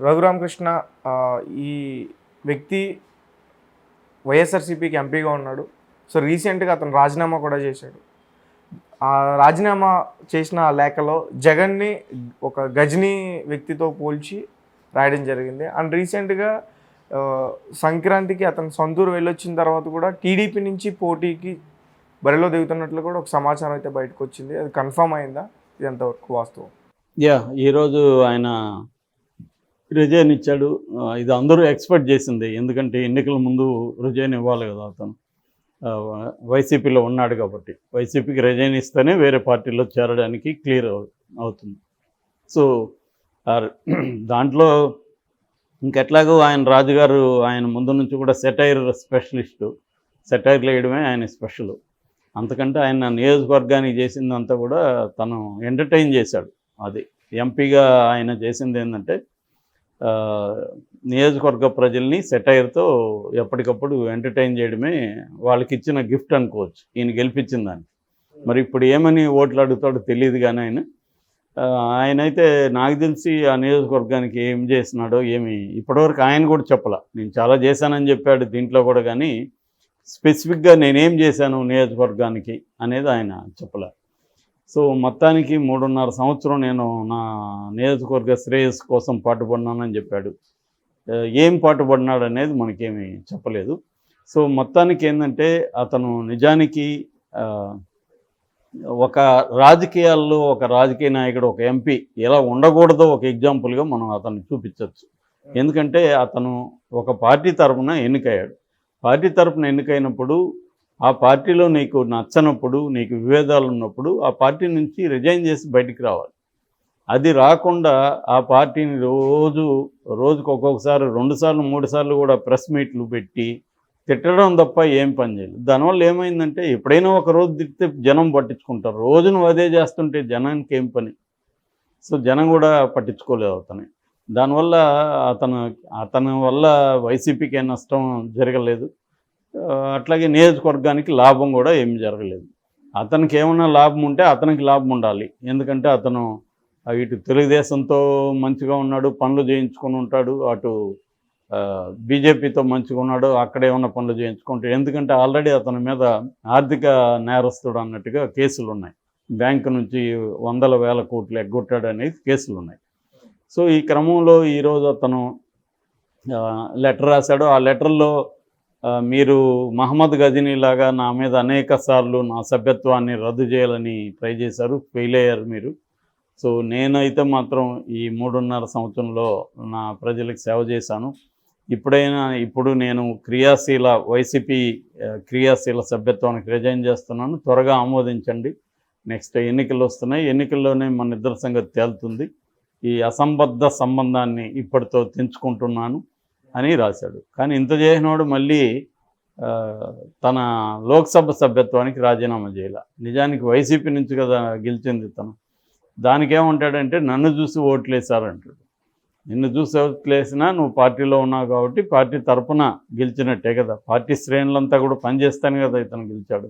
రఘురామకృష్ణ ఈ వ్యక్తి వైఎస్ఆర్సీపీకి ఎంపీగా ఉన్నాడు. సో రీసెంట్గా అతను రాజీనామా కూడా చేశాడు. ఆ రాజీనామా చేసిన ఆ లేఖలో జగన్ని ఒక గజనీ వ్యక్తితో పోల్చి రాయడం జరిగింది. అండ్ రీసెంట్గా సంక్రాంతికి అతను సొంతూరు వెళ్ళొచ్చిన తర్వాత కూడా టీడీపీ నుంచి పోటీకి బరిలో దిగుతున్నట్లు కూడా ఒక సమాచారం అయితే బయటకు వచ్చింది. అది కన్ఫర్మ్ అయిందా? ఇది ఎంతవరకు వాస్తవం? ఈరోజు ఆయన రిజైన్ ఇచ్చాడు. ఇది అందరూ ఎక్స్పెక్ట్ చేసింది. ఎందుకంటే ఎన్నికల ముందు రిజైన్ ఇవ్వాలి కదా, అతను వైసీపీలో ఉన్నాడు కాబట్టి. వైసీపీకి రిజైన్ ఇస్తేనే వేరే పార్టీలో చేరడానికి క్లియర్ అవుతుంది. సో దాంట్లో ఇంకెట్లాగో ఆయన రాజుగారు ఆయన ముందు నుంచి కూడా సెటైర్ స్పెషలిస్టు. సెటైర్లు వేయడమే ఆయన స్పెషల్. అంతకంటే ఆయన నియోజకవర్గానికి చేసిందంతా కూడా తను ఎంటర్టైన్ చేశాడు. అది ఎంపీగా ఆయన చేసింది ఏంటంటే నియోజకవర్గ ప్రజల్ని సెటైర్తో ఎప్పటికప్పుడు ఎంటర్టైన్ చేయడమే వాళ్ళకి ఇచ్చిన గిఫ్ట్ అనుకోవచ్చు, ఈయన గెలిపించిన దాన్ని. మరి ఇప్పుడు ఏమని ఓట్లు అడుగుతాడో తెలియదు. కానీ ఆయనైతే నాకు తెలిసి ఆ నియోజకవర్గానికి ఏం చేసినాడో ఏమి ఇప్పటివరకు ఆయన కూడా చెప్పాల. నేను చాలా చేశానని చెప్పాడు దీంట్లో కూడా, కానీ స్పెసిఫిక్గా నేనేం చేశాను నియోజకవర్గానికి అనేది ఆయన చెప్పలే. సో మొత్తానికి 3.5 సంవత్సరం నేను నా నియోజకవర్గ శ్రేయస్సు కోసం పాటుపడినానని చెప్పాడు. ఏం పాటుపడినాడు అనేది మనకేమీ చెప్పలేదు. సో మొత్తానికి ఏంటంటే అతను నిజానికి ఒక రాజకీయాల్లో ఒక రాజకీయ నాయకుడు, ఒక ఎంపీ ఎలా ఉండకూడదో ఒక ఎగ్జాంపుల్గా మనం అతన్ని చూపించవచ్చు. ఎందుకంటే అతను ఒక పార్టీ తరఫున ఎన్నికయ్యాడు. పార్టీ తరఫున ఎన్నికైనప్పుడు ఆ పార్టీలో నీకు నచ్చనప్పుడు, నీకు విభేదాలు ఉన్నప్పుడు ఆ పార్టీ నుంచి రిజైన్ చేసి బయటికి రావాలి. అది రాకుండా ఆ పార్టీని రోజుకు ఒక్కొక్కసారి 2 సార్లు 3 సార్లు కూడా ప్రెస్ మీట్లు పెట్టి తిట్టడం తప్ప ఏం పని చేయలేదు. దానివల్ల ఏమైందంటే ఎప్పుడైనా ఒక రోజు తిడితే జనం పట్టించుకుంటారు. రోజు నువ్వు అదే చేస్తుంటే జనానికి ఏం పని? సో జనం కూడా పట్టించుకోలేదు అతని. దానివల్ల అతని వల్ల వైసీపీకి ఏం నష్టం జరగలేదు, అట్లాగే నియోజకవర్గానికి లాభం కూడా ఏమి జరగలేదు. అతనికి ఏమన్నా లాభం ఉంటే అతనికి లాభం ఉండాలి. ఎందుకంటే అతను ఇటు తెలుగుదేశంతో మంచిగా ఉన్నాడు, పనులు చేయించుకొని ఉంటాడు, అటు బీజేపీతో మంచిగా ఉన్నాడు, అక్కడ ఏమన్నా పనులు చేయించుకుంటాడు. ఎందుకంటే ఆల్రెడీ అతని మీద ఆర్థిక నేరస్తుడు అన్నట్టుగా కేసులు ఉన్నాయి. బ్యాంకు నుంచి 100,000 కోట్లు ఎగ్గొట్టాడు అనేది కేసులు ఉన్నాయి. సో ఈ క్రమంలో ఈరోజు అతను లెటర్ రాశాడు. ఆ లెటర్లో మీరు మహమ్మద్ గజనీ లాగా నా మీద అనేక సార్లు నా సభ్యత్వాన్ని రద్దు చేయాలని ట్రై చేశారు, ఫెయిల్ అయ్యారు మీరు. సో నేనైతే మాత్రం ఈ 3.5 సంవత్సరంలో నా ప్రజలకు సేవ చేశాను. ఇప్పుడు నేను వైసీపీ క్రియాశీల సభ్యత్వానికి రిజైన్ చేస్తున్నాను. త్వరగా ఆమోదించండి. నెక్స్ట్ ఎన్నికలు వస్తున్నాయి, ఎన్నికల్లోనే మన ఇద్దరి సంగతి తేలుతుంది. ఈ అసంబద్ధ సంబంధాన్ని ఇప్పటితో తెంచుకుంటున్నాను అని రాశాడు. కానీ ఇంత చేసినవాడు మళ్ళీ తన లోక్సభ సభ్యత్వానికి రాజీనామా చేయాల. నిజానికి వైసీపీ నుంచి కదా గెలిచింది తను. దానికేమంటాడంటే నన్ను చూసి ఓట్లేశారంటాడు. నిన్ను చూసి ఓట్లేసినా నువ్వు పార్టీలో ఉన్నావు కాబట్టి పార్టీ తరపున గెలిచినట్టే కదా, పార్టీ శ్రేణులంతా కూడా పనిచేస్తాను కదా ఇతను గెలిచాడు.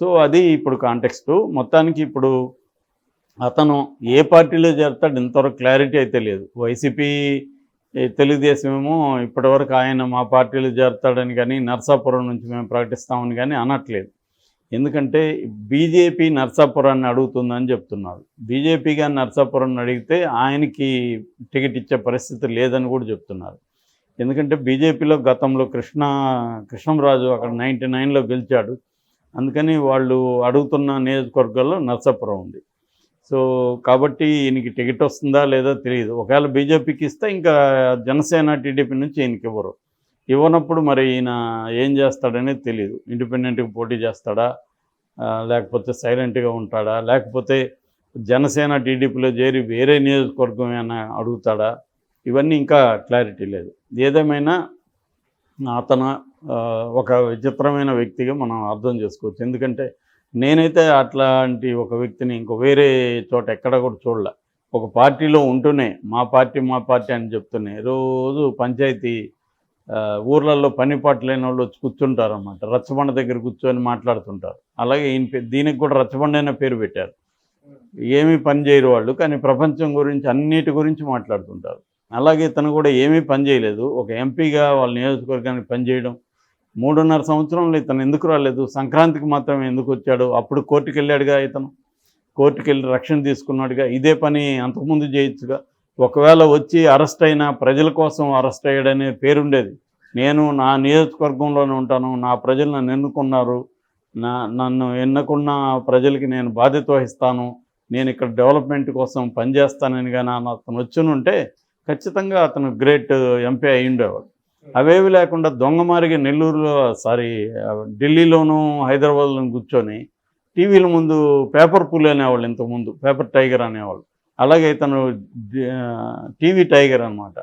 సో అది ఇప్పుడు కాంటెక్స్టు. మొత్తానికి ఇప్పుడు అతను ఏ పార్టీలో చేరుతాడు ఇంతవరకు క్లారిటీ అయితే లేదు. వైసీపీ తెలుగుదేశం ఏమో ఇప్పటివరకు ఆయన మా పార్టీలో చేరుతాడని కానీ నర్సాపురం నుంచి మేము ప్రకటిస్తామని కానీ అనట్లేదు. ఎందుకంటే బీజేపీ నర్సాపురాన్ని అడుగుతుందని చెప్తున్నారు. బీజేపీ కానీ నర్సాపురాన్ని అడిగితే ఆయనకి టికెట్ ఇచ్చే పరిస్థితి లేదని కూడా చెప్తున్నారు. ఎందుకంటే బీజేపీలో గతంలో కృష్ణంరాజు అక్కడ 99లో గెలిచాడు. అందుకని వాళ్ళు అడుగుతున్న నియోజకవర్గాల్లో నర్సాపురం ఉంది. సో కాబట్టి ఈయనకి టికెట్ వస్తుందా లేదా తెలియదు. ఒకవేళ బీజేపీకి ఇస్తే ఇంకా జనసేన టీడీపీ నుంచి ఈయనకి ఇవ్వనప్పుడు మరి ఈయన ఏం చేస్తాడనేది తెలియదు. ఇండిపెండెంట్గా పోటీ చేస్తాడా, లేకపోతే సైలెంట్గా ఉంటాడా, లేకపోతే జనసేన టీడీపీలో చేరి వేరే నియోజకవర్గం ఏమైనా అడుగుతాడా, ఇవన్నీ ఇంకా క్లారిటీ లేదు. ఏదేమైనా అతను ఒక విచిత్రమైన వ్యక్తిగా మనం అర్థం చేసుకోవచ్చు. ఎందుకంటే నేనైతే అట్లాంటి ఒక వ్యక్తిని ఇంకో వేరే చోట ఎక్కడ కూడా చూడలే. ఒక పార్టీలో ఉంటూనే మా పార్టీ అని చెప్తూనే రోజు పంచాయతీ ఊర్లలో పనిపాటు లేని వాళ్ళు వచ్చి కూర్చుంటారన్నమాట. రచ్చబండ దగ్గర కూర్చొని మాట్లాడుతుంటారు. అలాగే దీనికి కూడా రచ్చబండ అనే పేరు పెట్టారు. ఏమీ పని చేయరు వాళ్ళు, కానీ ప్రపంచం గురించి అన్నిటి గురించి మాట్లాడుతుంటారు. అలాగే తను కూడా ఏమీ పని చేయలేదు. ఒక ఎంపీగా వాళ్ళ నియోజకవర్గానికి పనిచేయడం. 3.5 సంవత్సరంలో ఇతను ఎందుకు రాలేదు? సంక్రాంతికి మాత్రమే ఎందుకు వచ్చాడు? అప్పుడు కోర్టుకెళ్ళాడుగా ఇతను. కోర్టుకెళ్ళి రక్షణ తీసుకున్నాడుగా. ఇదే పని అంతకుముందు చేయొచ్చుగా. ఒకవేళ వచ్చి అరెస్ట్ అయినా ప్రజల కోసం అరెస్ట్ అయ్యాడనే పేరుండేది. నేను నా నియోజకవర్గంలోనే ఉంటాను. నా ప్రజలు నన్ను ఎన్నుకున్నారు. నన్ను ఎన్నుకున్న ప్రజలకి నేను బాధ్యత వహిస్తాను. నేను ఇక్కడ డెవలప్మెంట్ కోసం పనిచేస్తానని కానీ అతను వచ్చునుంటే ఖచ్చితంగా అతను గ్రేట్ ఎంపీ అయి ఉండేవాడు. అవేవి లేకుండా దొంగమారిగా నెల్లూరులో ఢిల్లీలోనూ హైదరాబాద్లోనూ కూర్చొని టీవీల ముందు పేపర్ పులి అనేవాళ్ళు, ఇంతకుముందు పేపర్ టైగర్ అనేవాళ్ళు. అలాగే ఇతను టీవీ టైగర్ అనమాట,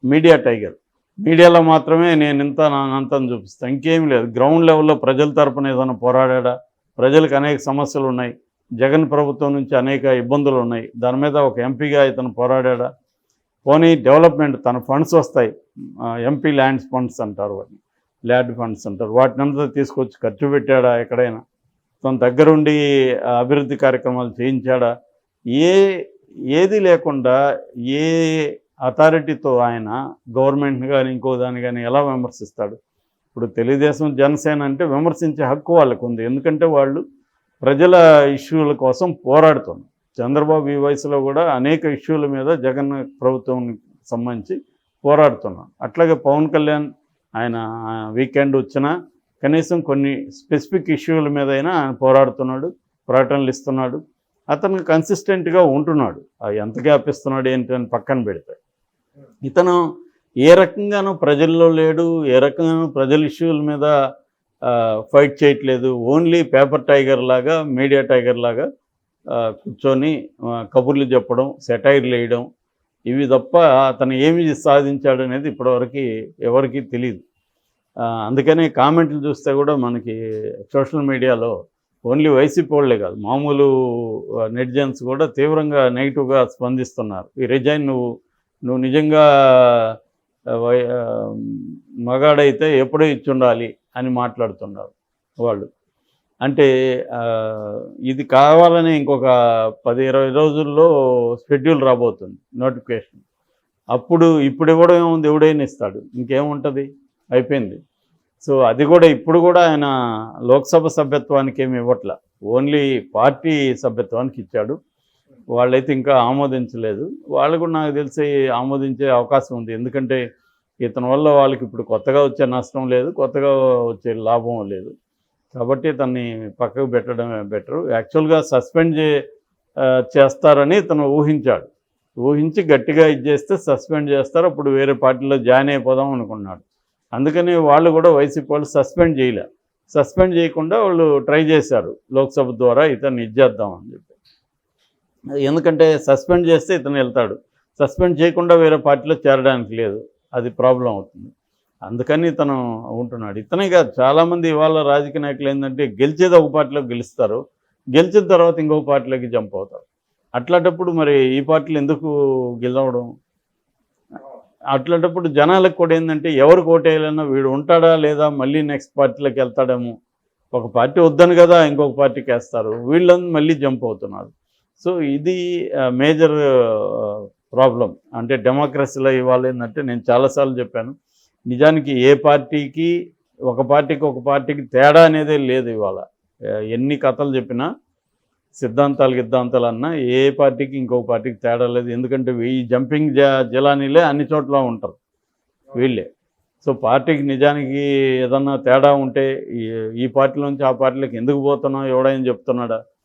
మీడియా టైగర్. మీడియాలో మాత్రమే నేను ఇంత నానంతని చూపిస్తాను, ఇంకేమీ లేదు. గ్రౌండ్ లెవెల్లో ప్రజల తరపున ఏదైనా పోరాడా? ప్రజలకు అనేక సమస్యలు ఉన్నాయి, జగన్ ప్రభుత్వం నుంచి అనేక ఇబ్బందులు ఉన్నాయి, దాని మీద ఒక ఎంపీగా ఇతను పోరాడా? పోనీ డెవలప్మెంట్ తన ఫండ్స్ వస్తాయి, ఎంపీ ల్యాండ్స్ ఫండ్స్ అంటారు, వాటిని ల్యాండ్ ఫండ్స్ అంటారు, వాటినంతా తీసుకొచ్చి ఖర్చు పెట్టాడా? ఎక్కడైనా తన దగ్గరుండి అభివృద్ధి కార్యక్రమాలు చేయించాడా? ఏది లేకుండా ఏ అథారిటీతో ఆయన గవర్నమెంట్ని కానీ ఇంకో దాన్ని కానీ ఎలా విమర్శిస్తాడు? ఇప్పుడు తెలుగుదేశం జనసేన అంటే విమర్శించే హక్కు వాళ్ళకు ఉంది, ఎందుకంటే వాళ్ళు ప్రజల ఇష్యూల కోసం పోరాడుతున్నారు. చంద్రబాబు ఈ వయసులో కూడా అనేక ఇష్యూల మీద జగన్ ప్రభుత్వం సంబంధించి పోరాడుతున్నాడు. అట్లాగే పవన్ కళ్యాణ్ ఆయన వీకెండ్ వచ్చినా కనీసం కొన్ని స్పెసిఫిక్ ఇష్యూల మీద అయినా ఆయన పోరాడుతున్నాడు, ప్రకటనలు ఇస్తున్నాడు. అతను కన్సిస్టెంట్గా ఉంటున్నాడు. ఎంత గ్యాప్ ఇస్తున్నాడు ఏంటి అని పక్కన పెడితే, ఇతను ఏ రకంగానూ ప్రజల్లో లేడు, ఏ రకంగానూ ప్రజల ఇష్యూల మీద ఫైట్ చేయట్లేదు. ఓన్లీ పేపర్ టైగర్ లాగా, మీడియా టైగర్ లాగా కూర్చొని కబుర్లు చెప్పడం, సెటైర్లు వేయడం, ఇవి తప్ప అతను ఏమి సాధించాడు అనేది ఇప్పటివరకు ఎవరికీ తెలియదు. అందుకనే కామెంట్లు చూస్తే కూడా మనకి సోషల్ మీడియాలో ఓన్లీ వైసీపీ వాళ్ళే కాదు, మామూలు నెటిజన్స్ కూడా తీవ్రంగా నెగిటివ్గా స్పందిస్తున్నారు. ఈ రిజైన్ నువ్వు నిజంగా మగాడైతే ఎప్పుడో ఇచ్చుండాలి అని మాట్లాడుతున్నారు వాళ్ళు. అంటే ఇది కావాలని ఇంకొక 10-20 రోజుల్లో షెడ్యూల్ రాబోతుంది, నోటిఫికేషన్. ఇప్పుడు ఇవ్వడం ఏముంది, ఎవడైనా ఇస్తాడు, ఇంకేముంటుంది, అయిపోయింది. సో అది కూడా ఇప్పుడు కూడా ఆయన లోక్సభ సభ్యత్వానికి ఏమి ఇవ్వట్ల, ఓన్లీ పార్టీ సభ్యత్వానికి ఇచ్చాడు. వాళ్ళైతే ఇంకా ఆమోదించలేదు. వాళ్ళు కూడా నాకు తెలిసి ఆమోదించే అవకాశం ఉంది, ఎందుకంటే ఇతని వల్ల వాళ్ళకి ఇప్పుడు కొత్తగా వచ్చే నష్టం లేదు, కొత్తగా వచ్చే లాభం లేదు. కాబట్టి తన్ని పక్కకు పెట్టడమే బెటరు. యాక్చువల్గా సస్పెండ్ చేస్తారని తను ఊహించి గట్టిగా చేస్తే సస్పెండ్ చేస్తారు, అప్పుడు వేరే పార్టీలో జాయిన్ అయిపోదాం అనుకున్నాడు. అందుకని వాళ్ళు కూడా వైసీపీ వాళ్ళు సస్పెండ్ చేయకుండా వాళ్ళు ట్రై చేశారు లోక్సభ ద్వారా ఇతన్ని ఇచ్చేద్దామని చెప్పి. ఎందుకంటే సస్పెండ్ చేస్తే ఇతను వెళ్తాడు, సస్పెండ్ చేయకుండా వేరే పార్టీలో చేరడానికి లేదు, అది ప్రాబ్లం అవుతుంది. అందుకని ఇతను ఉంటున్నాడు. ఇతనే కాదు, చాలామంది ఇవాళ రాజకీయ నాయకులు ఏంటంటే గెలిచేది ఒక పార్టీలో గెలుస్తారు, గెలిచిన తర్వాత ఇంకొక పార్టీలోకి జంప్ అవుతారు. అట్లాంటప్పుడు మరి ఈ పార్టీలు ఎందుకు గెలవడం? అట్లాంటప్పుడు జనాలకు కూడా ఏంటంటే ఎవరు ఓటేయాలన్నా వీడు ఉంటాడా లేదా, మళ్ళీ నెక్స్ట్ పార్టీలోకి వెళ్తాడేమో. ఒక పార్టీ వద్దని కదా ఇంకొక పార్టీకి వేస్తారు, వీళ్ళని మళ్ళీ జంప్ అవుతున్నారు. సో ఇది మేజర్ ప్రాబ్లం. అంటే డెమోక్రసీలో ఇవాళ ఏంటంటే నేను చాలాసార్లు చెప్పాను, నిజానికి ఏ పార్టీకి ఒక పార్టీకి తేడా అనేదే లేదు ఇవాళ. ఎన్ని కథలు చెప్పినా, సిద్ధాంతాలు అన్నా ఏ పార్టీకి ఇంకొక పార్టీకి తేడా లేదు. ఎందుకంటే ఈ జంపింగ్ జిలానీలే అన్ని చోట్ల ఉంటారు వీళ్ళే. సో పార్టీకి నిజానికి ఏదన్నా తేడా ఉంటే ఈ పార్టీ నుంచి ఆ పార్టీలోకి ఎందుకు పోతున్నావు ఎవడైనా చెప్తున్నాడా?